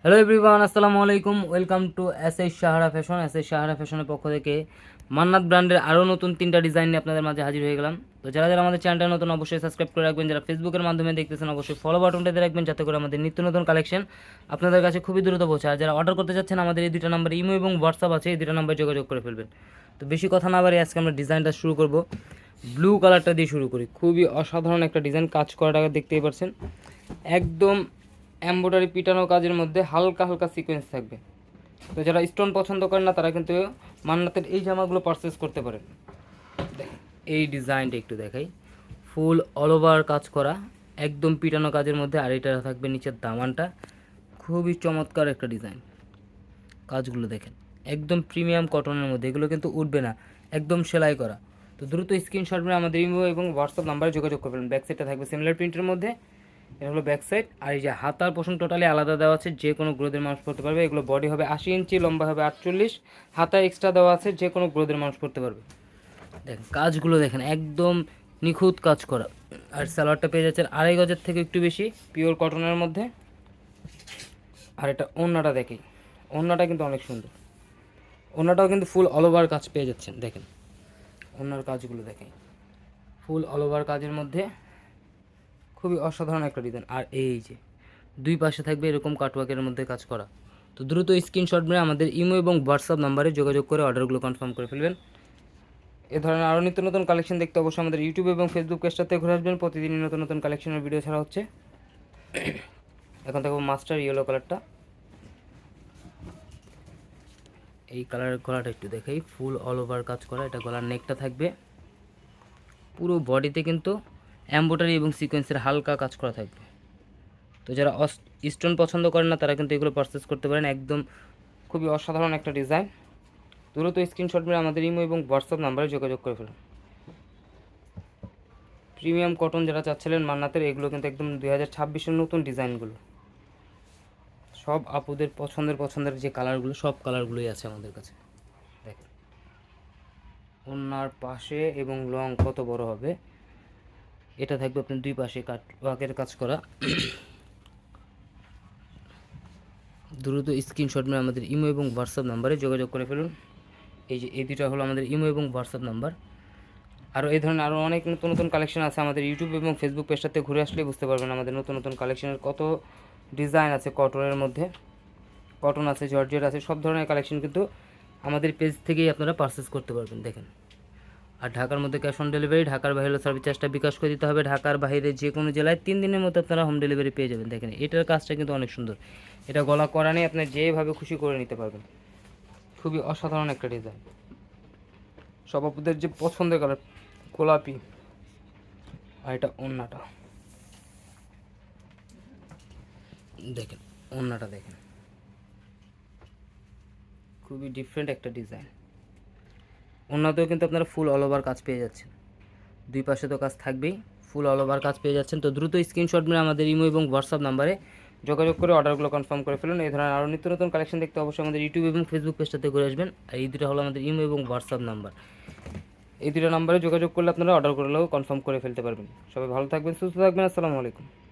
Hello everyone, আসসালামু আলাইকুম। Welcome to S Sahara fashion. Sahara ফ্যাশনের পক্ষ থেকে মান্নাত ব্র্যান্ডের আরও নতুন 3টা ডিজাইন নিয়ে আপনাদের মাঝে হাজির হয়ে গেলাম। তো যারা যারা আমাদের চ্যানেলটা নতুন অবশ্যই সাবস্ক্রাইব করে রাখবেন, যারা ফেসবুকের মাধ্যমে দেখতেছেন অবশ্যই ফলো বাটনটাতে রাখবেন, যাতে করে আমাদের নিত্য নতুন কালেকশন আপনাদের কাছে খুবই দ্রুত পৌঁছায়। আর যারা অর্ডার করতে যাচ্ছেন, আমাদের এই দুটো নাম্বার ইমো এবং হোয়াটসঅ্যাপ আছে, এই দুটো নাম্বারে যোগাযোগ করে ফেলবেন। তো বেশি কথা না বাড়িয়ে আজকে আমরা ডিজাইনটা শুরু করব। ব্লু কালারটা দিয়ে শুরু করি। খুবই অসাধারণ একটা ডিজাইন, কাজ করাটা দেখতেই পাচ্ছেন, একদম এমব্রয়ডারি পিটানো কাজের মধ্যে হালকা হালকা সিকোয়েন্স থাকবে। তো যারা স্টোন পছন্দ করেন না, তারা কিন্তু মান্নাতের এই জামাগুলো পারচেস করতে পারেন। এই ডিজাইনটা একটু দেখাই, ফুল অল ওভার কাজ করা, একদম পিটানো কাজের মধ্যে। আর এটা থাকবে নিচের দামানটা, খুবই চমৎকার একটা ডিজাইন। কাজগুলো দেখেন, একদম প্রিমিয়াম কটনের মধ্যে, এগুলো কিন্তু উঠবে না, একদম সেলাই করা। তো দ্রুত স্ক্রিনশট মেরে আমাদের ইমো এবং হোয়াটসঅ্যাপ নাম্বারে যোগাযোগ করবেন। ব্যাক সাইডটা থাকবে সিমিলার প্রিন্টের মধ্যে, এটা হলো ব্যাক সাইড। আর এই যে হাতার পোষণ টোটালি আলাদা দেওয়া আছে, যে কোনো গ্রোদের মানুষ পড়তে পারবে। এগুলো বডি হবে 80 ইঞ্চি, লম্বা হবে 48, হাতা এক্সট্রা দেওয়া আছে, যে কোনো গ্রোদের মানুষ পড়তে পারবে। দেখেন কাজগুলো দেখেন, একদম নিখুঁত কাজ করা। আর সালোয়ারটা পেয়ে যাচ্ছেন 2.5 গজের থেকে একটু বেশি, পিওর কটনের মধ্যে। আর এটা ওড়নাটা দেখেই, ওড়নাটা কিন্তু অনেক সুন্দর, ওড়নাটাও কিন্তু ফুল অল ওভার কাজ পেয়ে যাচ্ছেন। দেখেন ওড়নার কাজগুলো দেখেন, ফুল অল ওভার কাজের মধ্যে, খুবই অসাধারণ একটা ডিজাইন। আর এই যে দুই পাশে থাকবে এরকম কাটওয়ার্কের মধ্যে কাজ করা। তো দ্রুত স্ক্রিনশট মেরে আমাদের ইমো এবং হোয়াটসঅ্যাপ নাম্বারে যোগাযোগ করে অর্ডারগুলো কনফার্ম করে ফেলবেন। এ ধরনের আরও নিত্য নতুন কালেকশন দেখতে অবশ্যই আমাদের ইউটিউব এবং ফেসবুক পেজটাতে ঘুরে আসবেন। প্রতিদিনই নতুন নতুন কালেকশনের ভিডিও ছাড়া হচ্ছে। এখন থাকবো মাস্টার ইয়েলো কালারটা, এই কালারের গলাটা একটু দেখাই, ফুল অল ওভার কাজ করা। এটা গলার নেকটা থাকবে, পুরো বডিতে কিন্তু এমব্রয়ডারি এবং সিকোয়েন্সের হালকা কাজ করা থাকবে। তো যারা স্টোন পছন্দ করেন না, তারা কিন্তু এগুলো পারচেস করতে পারেন। একদম খুবই অসাধারণ একটা ডিজাইন। দ্রুত স্ক্রিনশট মেরে আমাদের ইমো এবং হোয়াটসঅ্যাপ নাম্বারে যোগাযোগ করে ফেলুন। প্রিমিয়াম কটন যারা চাচ্ছিলেন মান্নাতের, এগুলো কিন্তু একদম 2026-এর নতুন ডিজাইনগুলো। সব আপুদের পছন্দের যে কালারগুলো, সব কালারগুলোই আছে আমাদের কাছে। দেখেন ওনার পাশে এবং লং কত বড় হবে। এটা থাকবে আপনার দুই পাশে ওয়াকের কাজ করা। দ্রুত স্ক্রিনশট মেরে আমাদের ইমো এবং হোয়াটসঅ্যাপ নাম্বারে যোগাযোগ করে ফেলুন। এই যে এই দুটো হলো আমাদের ইমো এবং হোয়াটসঅ্যাপ নাম্বার। আরও এই ধরনের আরও অনেক নতুন নতুন কালেকশন আছে। আমাদের ইউটিউব এবং ফেসবুক পেজটাতে ঘুরে আসলে বুঝতে পারবেন আমাদের নতুন নতুন কালেকশনের কত ডিজাইন আছে। কটনের মধ্যে কটন আছে, জর্জেট আছে, সব ধরনের কালেকশন কিন্তু আমাদের পেজ থেকেই আপনারা পারচেস করতে পারবেন। দেখেন, আর ঢাকার মধ্যে ক্যাশ অন ডেলিভারি, ঢাকার বাইরে সার্ভিস চার্জটা বিকাশ করে দিতে হবে। ঢাকার বাইরে যে কোনো জেলায় 3 দিনের মধ্যে আপনারা হোম ডেলিভারি পেয়ে যাবেন। দেখেন এটার কাজটা কিন্তু অনেক সুন্দর, এটা গলা করা নেই, আপনি যেভাবে খুশি করে নিতে পারবেন। খুবই অসাধারণ একটা ডিজাইন, সভাপতিদের যে পছন্দের কালার গোলাপি। আর এটা ওড়নাটা দেখেন, ওড়নাটা দেখেন, খুবই ডিফারেন্ট একটা ডিজাইন। ওড়নাতেও কিন্তু আপনারা ফুল অল ওভার কাজ পেয়ে যাচ্ছেন, দুই পাশে তো কাজ থাকবেই, ফুল অল ওভার কাজ পেয়ে যাচ্ছেন। তো দ্রুত স্ক্রিনশট মেরে আমাদের ইমো এবং হোয়াটসঅ্যাপ নাম্বারে যোগাযোগ করে অর্ডারগুলো কনফার্ম করে ফেলুন। এই ধরনের আরও নিত্য নতুন কালেকশন দেখতে অবশ্যই আমাদের ইউটিউব এবং ফেসবুক পেজটাতে ঘুরে আসবেন। আর এই দুটো হলো আমাদের ইমো এবং হোয়াটসঅ্যাপ নাম্বার, এই দুটো নাম্বারে যোগাযোগ করলে আপনারা অর্ডার করলেও কনফার্ম করে ফেলতে পারবেন। সবাই ভালো থাকবেন, সুস্থ থাকবেন। আসসালামু আলাইকুম।